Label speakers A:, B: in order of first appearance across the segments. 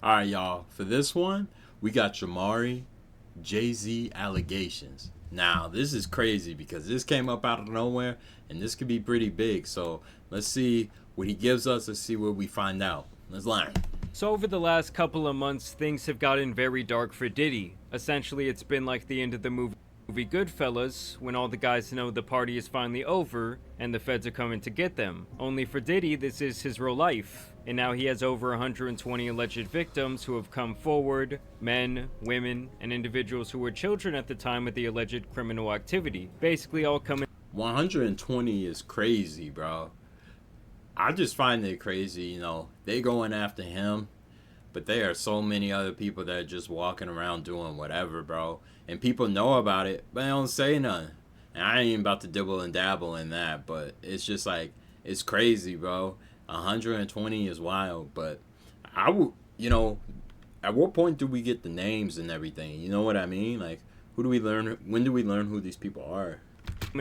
A: All right, y'all. For this one, we got Jamari Jay-Z allegations. Now, this is crazy because this came up out of nowhere, and this could be pretty big. So let's see what he gives us. Let's see what we find out. Let's learn.
B: So over the last couple of months, things have gotten very dark for Diddy. Essentially, it's been like the end of the movie Goodfellas, when all the guys know the party is finally over and the feds are coming to get them. Only for Diddy, this is his real life. And now he has over 120 alleged victims who have come forward, men, women, and individuals who were children at the time of the alleged criminal activity. Basically all coming.
A: 120 is crazy, bro. I just find it crazy, they going after him, but there are so many other people that are just walking around doing whatever, bro. And people know about it, but they don't say nothing. And I ain't even about to dibble and dabble in that, but it's just like, it's crazy, bro. 120 is wild, but I would, at what point do we get the names and everything? You know what I mean? Like, who do we learn? When do we learn who these people are?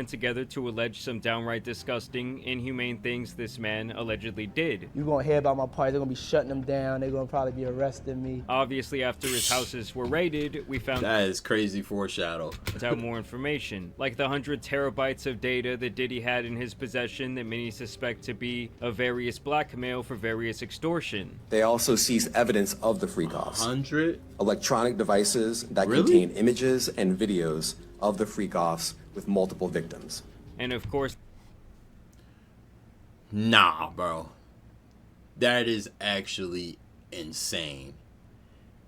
B: Together to allege some downright disgusting, inhumane things this man allegedly did.
C: You're gonna hear about my party, they're gonna be shutting them down, they're gonna probably be arresting me.
B: Obviously, after his houses were raided, we found
A: that is crazy foreshadow.
B: out more information, like the 100 terabytes of data that Diddy had in his possession that many suspect to be of various blackmail for various extortion.
D: They also seized evidence of the freak-offs.
A: 100?
D: Electronic devices that
A: Really?
D: contain images and videos of the freak-offs with multiple victims.
B: And of course,
A: nah, bro. That is actually insane.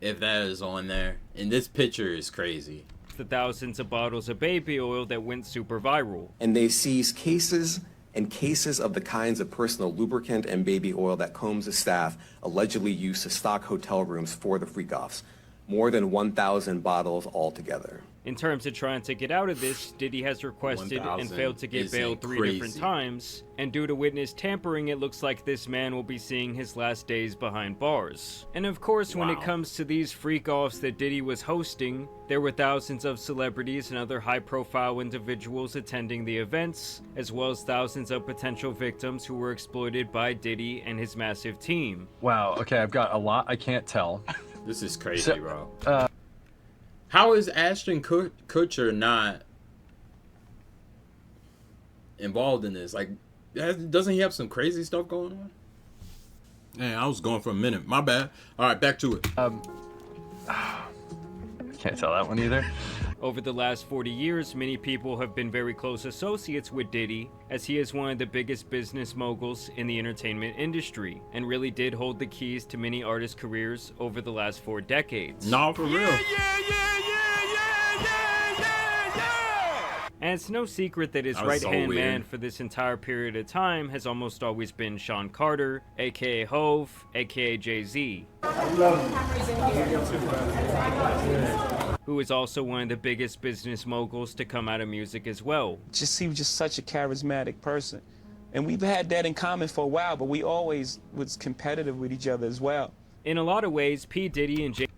A: If that is on there. And this picture is crazy.
B: the thousands of bottles of baby oil that went super viral.
D: And they seized cases and cases of the kinds of personal lubricant and baby oil that Combs' staff allegedly used to stock hotel rooms for the freak-offs. More than 1,000 bottles altogether.
B: In terms of trying to get out of this, Diddy has requested and failed to get bail 3 different times, and due to witness tampering, it looks like this man will be seeing his last days behind bars. And of course, when it comes to these freak-offs that Diddy was hosting, there were thousands of celebrities and other high-profile individuals attending the events, as well as thousands of potential victims who were exploited by Diddy and his massive team.
E: Wow, okay, I've got a lot I can't tell.
A: This is crazy, bro. How is Ashton Kutcher not involved in this? Like, doesn't he have some crazy stuff going on? Man, I was going for a minute. My bad. All right, back to it.
E: Can't tell that one either.
B: Over the last 40 years, many people have been very close associates with Diddy, as he is one of the biggest business moguls in the entertainment industry, and really did hold the keys to many artists' careers over the last 4 decades.
A: No, for real.
B: And it's no secret that his right-hand man for this entire period of time has almost always been Sean Carter, aka Hove, aka Jay-Z. Who is also one of the biggest business moguls to come out of music as well.
F: He was just such a charismatic person. And we've had that in common for a while, but we always was competitive with each other as well.
B: In a lot of ways, P. Diddy and
A: Jay-Z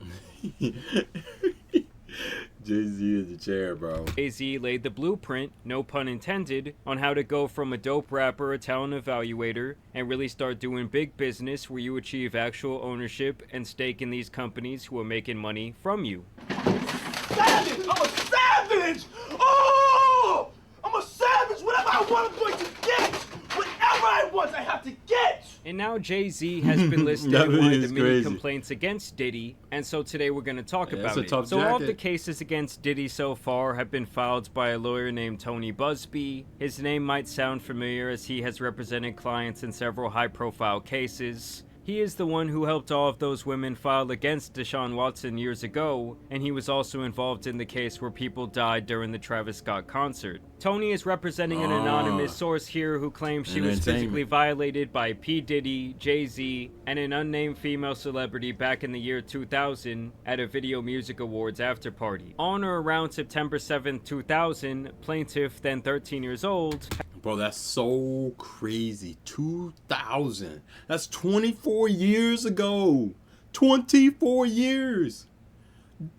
A: in the chair, bro.
B: Jay-Z laid the blueprint, no pun intended, on how to go from a dope rapper, a talent evaluator, and really start doing big business where you achieve actual ownership and stake in these companies who are making money from you.
G: Savage! I'm a savage! Oh! I'm a savage! Whatever I want, I'm going to get! Whatever I want, I have to get!
B: And now Jay-Z has been listed in one of the many complaints against Diddy, and so today we're going to talk about it. So all of the cases against Diddy so far have been filed by a lawyer named Tony Busby. His name might sound familiar as he has represented clients in several high-profile cases. He is the one who helped all of those women file against Deshaun Watson years ago, and he was also involved in the case where people died during the Travis Scott concert. Tony is representing an anonymous source here who claims she was physically violated by P. Diddy, Jay-Z, and an unnamed female celebrity back in the year 2000 at a Video Music Awards after party. On or around September 7, 2000, plaintiff, then 13 years old,
A: Bro, that's so crazy. 2000. That's 24 years ago. 24 years.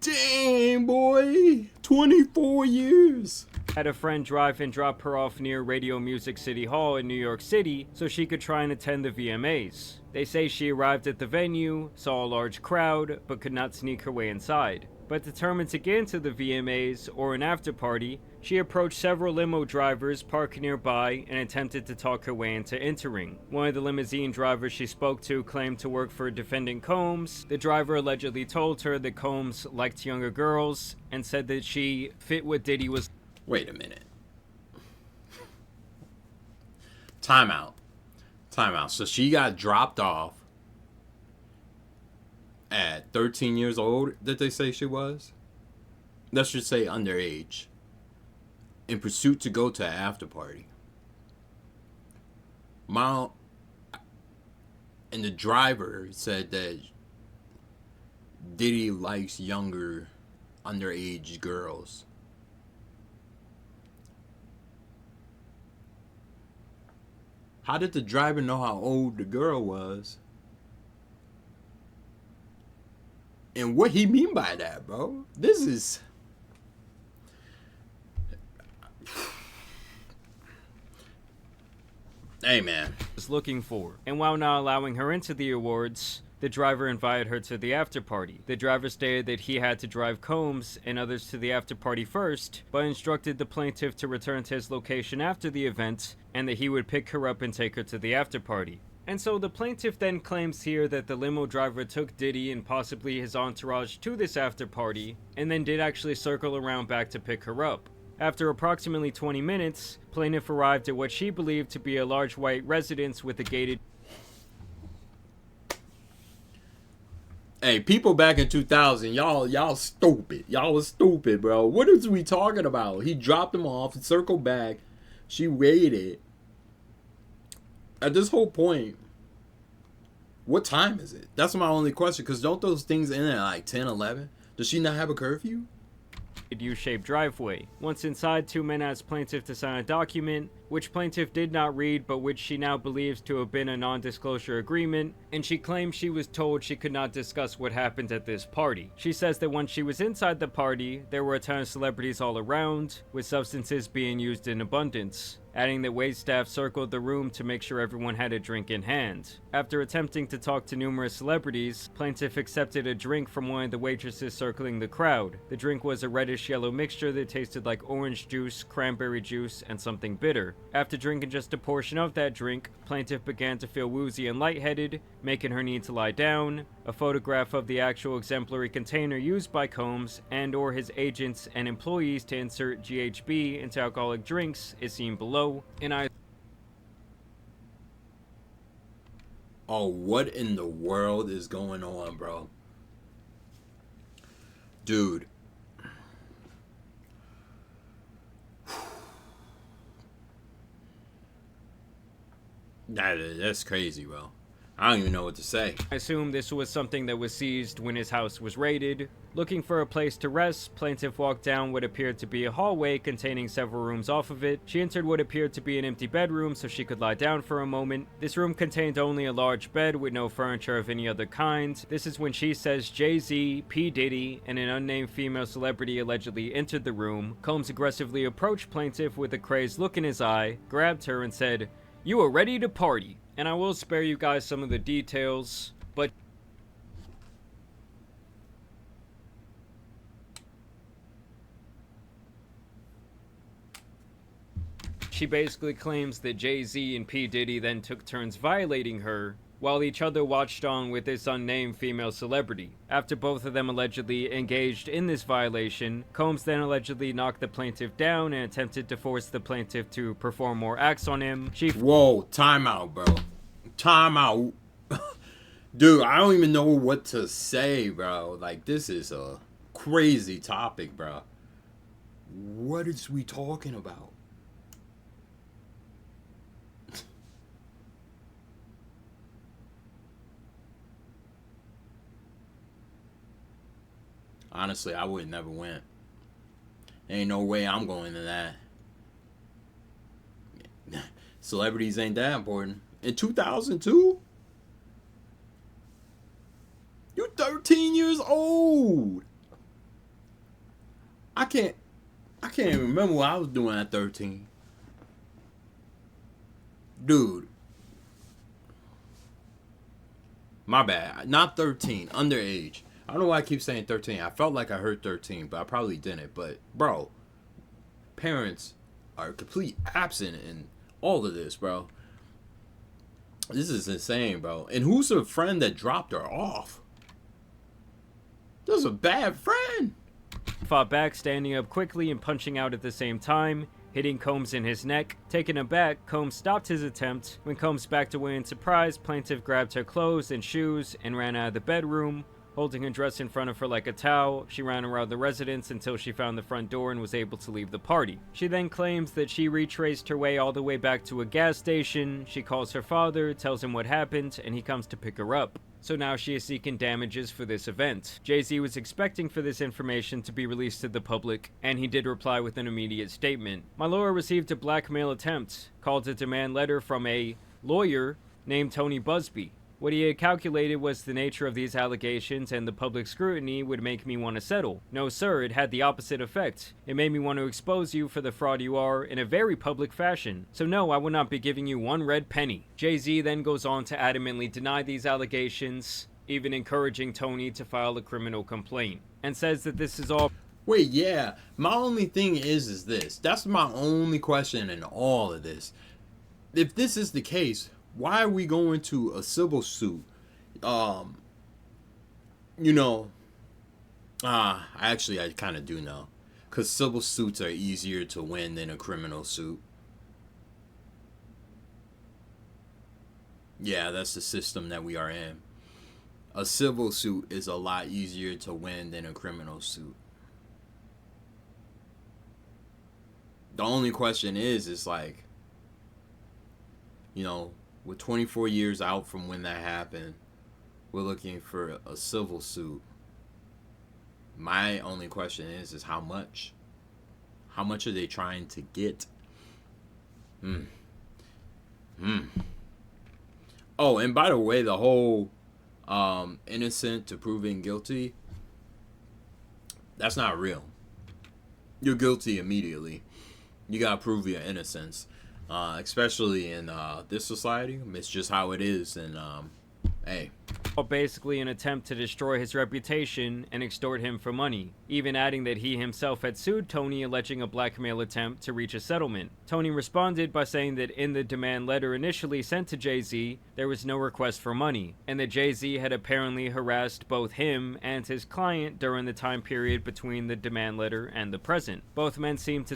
A: Dang, boy. 24 years.
B: Had a friend drive and drop her off near Radio Music City Hall in New York City so she could try and attend the VMAs. They say she arrived at the venue, saw a large crowd, but could not sneak her way inside. But determined to get into the VMAs or an after party, she approached several limo drivers parked nearby and attempted to talk her way into entering. One of the limousine drivers she spoke to claimed to work for defendant Combs. The driver allegedly told her that Combs liked younger girls and said that she fit what Diddy was.
A: Wait a minute. Time out. So she got dropped off at 13 years old, did they say she was? Let's just say underage. In pursuit to go to an after party. And the driver said that Diddy likes younger underage girls. How did the driver know how old the girl was? And what he mean by that, bro? This is... Hey, man.
B: Was looking for. And while not allowing her into the awards, the driver invited her to the after party. The driver stated that he had to drive Combs and others to the after party first, but instructed the plaintiff to return to his location after the event and that he would pick her up and take her to the after party. And so the plaintiff then claims here that the limo driver took Diddy and possibly his entourage to this after party, and then did actually circle around back to pick her up. After approximately 20 minutes, plaintiff arrived at what she believed to be a large white residence with a gated...
A: Hey, people back in 2000, y'all stupid. Y'all was stupid, bro. What is we talking about? He dropped them off and circled back. She waited. At this whole point, what time is it? That's my only question, because don't those things end at like 10, 11? Does she not have a curfew?
B: U-shaped driveway. Once inside, two men asked plaintiff to sign a document, which plaintiff did not read, but which she now believes to have been a non-disclosure agreement, and she claims she was told she could not discuss what happened at this party. She says that when she was inside the party, there were a ton of celebrities all around, with substances being used in abundance, adding that waitstaff circled the room to make sure everyone had a drink in hand. After attempting to talk to numerous celebrities, plaintiff accepted a drink from one of the waitresses circling the crowd. The drink was a reddish-yellow mixture that tasted like orange juice, cranberry juice, and something bitter. After drinking just a portion of that drink, plaintiff began to feel woozy and lightheaded, making her need to lie down. A photograph of the actual exemplary container used by Combs and/or his agents and employees to insert GHB into alcoholic drinks is seen below.
A: Oh, what in the world is going on, bro? Dude. That's crazy, bro. I don't even know what to say.
B: I assume this was something that was seized when his house was raided. Looking for a place to rest, plaintiff walked down what appeared to be a hallway containing several rooms off of it. She entered what appeared to be an empty bedroom so she could lie down for a moment. This room contained only a large bed with no furniture of any other kind. This is when she says Jay-Z, P. Diddy, and an unnamed female celebrity allegedly entered the room. Combs aggressively approached plaintiff with a crazed look in his eye, grabbed her and said, "You are ready to party." And I will spare you guys some of the details, but she basically claims that Jay-Z and P. Diddy then took turns violating her, while each other watched on with this unnamed female celebrity. After both of them allegedly engaged in this violation, Combs then allegedly knocked the plaintiff down and attempted to force the plaintiff to perform more acts on him.
A: Whoa, time out, bro. Time out. Dude, I don't even know what to say, bro. Like, this is a crazy topic, bro. What is we talking about? Honestly, I would never went. Ain't no way I'm going to that. Celebrities ain't that important. In 2002? You 13 years old. I can't even remember what I was doing at 13. Dude. My bad. Not 13. Underage. I don't know why I keep saying 13. I felt like I heard 13, but I probably didn't. But, bro, parents are complete absent in all of this, bro. This is insane, bro. And who's the friend that dropped her off? This is a bad friend.
B: Fought back, standing up quickly and punching out at the same time, hitting Combs in his neck. Taken aback, Combs stopped his attempt. When Combs backed away in surprise, plaintiff grabbed her clothes and shoes and ran out of the bedroom. Holding her dress in front of her like a towel, she ran around the residence until she found the front door and was able to leave the party. She then claims that she retraced her way all the way back to a gas station. She calls her father, tells him what happened, and he comes to pick her up. So now she is seeking damages for this event. Jay-Z was expecting for this information to be released to the public, and he did reply with an immediate statement. My lawyer received a blackmail attempt, called a demand letter from a lawyer named Tony Busby. What he had calculated was the nature of these allegations and the public scrutiny would make me want to settle. No sir, it had the opposite effect. It made me want to expose you for the fraud you are in a very public fashion. So no, I will not be giving you one red penny. Jay-Z then goes on to adamantly deny these allegations, even encouraging Tony to file a criminal complaint, and says that this is all...
A: Wait, yeah. My only thing is this. That's my only question in all of this. If this is the case, why are we going to a civil suit? Actually, I kind of do know. Because civil suits are easier to win than a criminal suit. Yeah, that's the system that we are in. A civil suit is a lot easier to win than a criminal suit. The only question is like, we're 24 years out from when that happened. We're looking for a civil suit. My only question is how much? How much are they trying to get? Oh, and by the way, the whole innocent to proven guilty, that's not real. You're guilty immediately. You gotta prove your innocence. Especially in this society. It's just how it is, and hey.
B: Basically an attempt to destroy his reputation and extort him for money, even adding that he himself had sued Tony alleging a blackmail attempt to reach a settlement. Tony responded by saying that in the demand letter initially sent to Jay-Z, there was no request for money, and that Jay-Z had apparently harassed both him and his client during the time period between the demand letter and the present. Both men seem to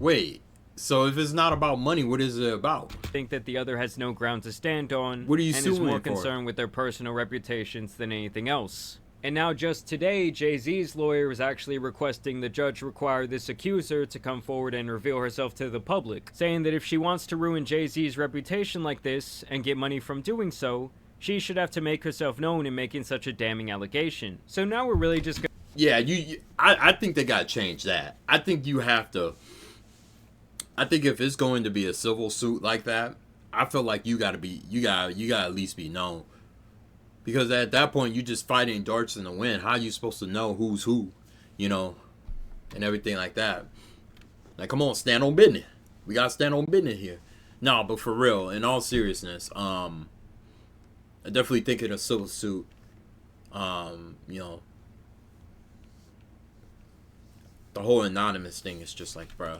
A: Wait. So if it's not about money, what is it about?
B: Think that the other has no ground to stand on.
A: What are you
B: and
A: suing
B: is more
A: for?
B: Concerned with their personal reputations than anything else. And now just today, Jay-Z's lawyer is actually requesting the judge require this accuser to come forward and reveal herself to the public, saying that if she wants to ruin Jay-Z's reputation like this and get money from doing so, she should have to make herself known in making such a damning allegation. So now we're really just gonna...
A: Yeah, I think they gotta change that. I think you have to... I think if it's going to be a civil suit like that, I feel like you gotta at least be known. Because at that point, you're just fighting darts in the wind. How are you supposed to know who's who, and everything like that? Like, come on, stand on business. We gotta stand on business here. No, but for real, in all seriousness, I definitely think in a civil suit, the whole anonymous thing is just like, bruh.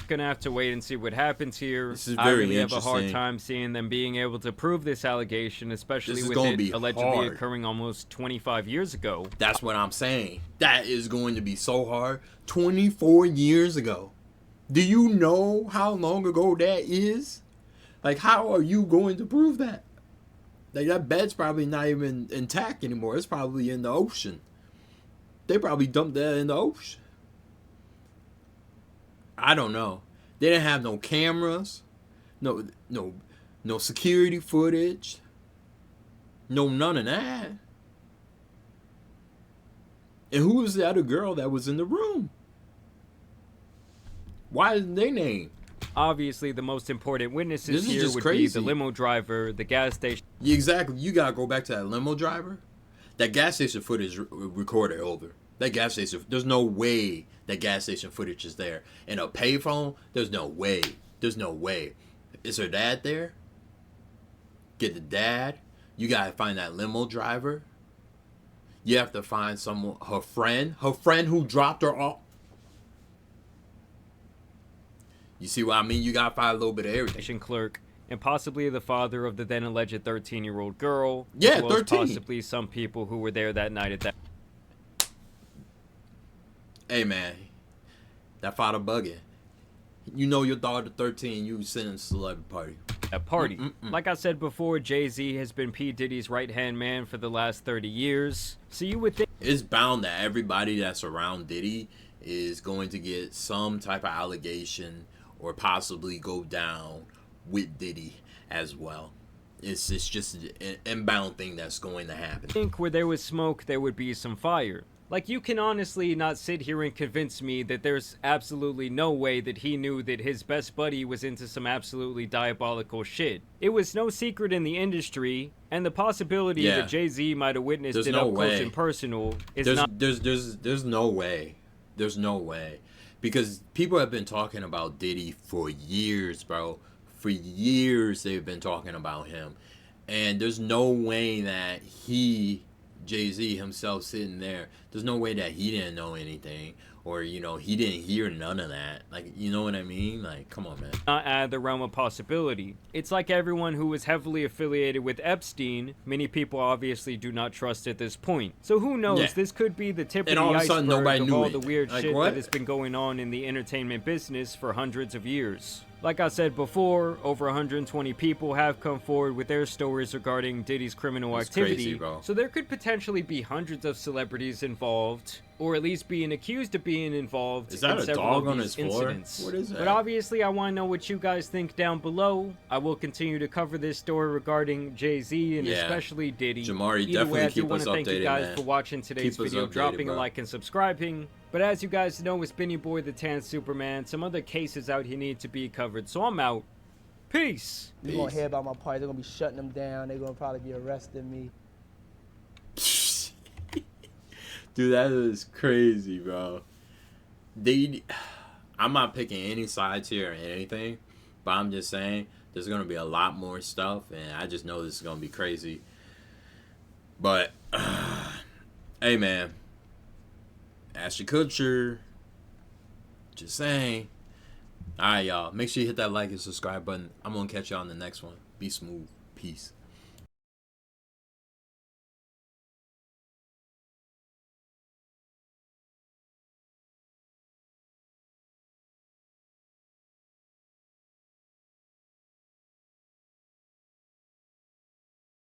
B: Gonna have to wait and see what happens here.
A: This is
B: I
A: very
B: really have a hard
A: interesting.
B: time seeing them being able to prove this allegation, especially with it allegedly
A: hard.
B: occurring almost 25 years ago.
A: That's what I'm saying. That is going to be so hard. 24 years ago. Do you know how long ago that is? Like, how are you going to prove that? Like, that bed's probably not even intact anymore. It's probably in the ocean. They probably dumped that in the ocean. I don't know. They didn't have no cameras, no security footage, no none of that. And who was the other girl that was in the room? Why isn't they named?
B: Obviously, the most important witnesses here would
A: crazy.
B: be the limo driver, the gas station.
A: Yeah, exactly. You gotta go back to that limo driver. That gas station footage recorded over. That gas station, there's no way that gas station footage is there. And a payphone, there's no way. There's no way. Is her dad there? Get the dad. You gotta find that limo driver. You have to find someone, her friend who dropped her off. You see what I mean? You gotta find a little bit of everything.
B: Clerk, and possibly the father of the then alleged 13-year-old girl.
A: Yeah,
B: as well
A: 13.
B: As possibly some people who were there that night at that.
A: Hey man, that father bugging. You know your daughter 13, you sitting a celebrity party.
B: A party. Like I said before, Jay-Z has been P. Diddy's right-hand man for the last 30 years. So you would think
A: it's bound that everybody that's around Diddy is going to get some type of allegation or possibly go down with Diddy as well. It's just an inbound thing that's going to happen.
B: I think where there was smoke, there would be some fire. Like, you can honestly not sit here and convince me that there's absolutely no way that he knew that his best buddy was into some absolutely diabolical shit. It was no secret in the industry, and the possibility that Jay-Z might have witnessed it up close and personal is not...
A: There's no way. There's no way. Because people have been talking about Diddy for years, bro. For years they've been talking about him. And there's no way that Jay-Z himself sitting there, there's no way that he didn't know anything, or he didn't hear none of that. Like, you know what I mean? Like, come on, man.
B: Not out of the realm of possibility. It's like everyone who was heavily affiliated with Epstein, many people obviously do not trust at this point. So who knows? Yeah. This could be the tip of the iceberg of all the weird shit that has been going on in the entertainment business for hundreds of years. Like I said before, over 120 people have come forward with their stories regarding Diddy's criminal activity.
A: Crazy,
B: so there could potentially be hundreds of celebrities involved, or at least being accused of being involved
A: in several of these
B: incidents.
A: What is that?
B: But obviously, I want to know what you guys think down below. I will continue to cover this story regarding Jay-Z and especially Diddy.
A: Jamari,
B: Either
A: definitely
B: way, I
A: keep
B: do want
A: us
B: to thank
A: updated,
B: you guys
A: man.
B: for watching today's video, dropping a like and subscribing. But as you guys know, it's been your boy, the Tan Superman. Some other cases out here need to be covered, so I'm out. Peace.
C: You're going to hear about my party. They're going to be shutting them down. They're going to probably be arresting me.
A: Dude, that is crazy, bro. I'm not picking any sides here or anything, but I'm just saying there's going to be a lot more stuff, and I just know this is going to be crazy. But, hey, man. Ashton Kutcher. Just saying. Alright, y'all. Make sure you hit that like and subscribe button. I'm going to catch y'all on the next one. Be smooth. Peace.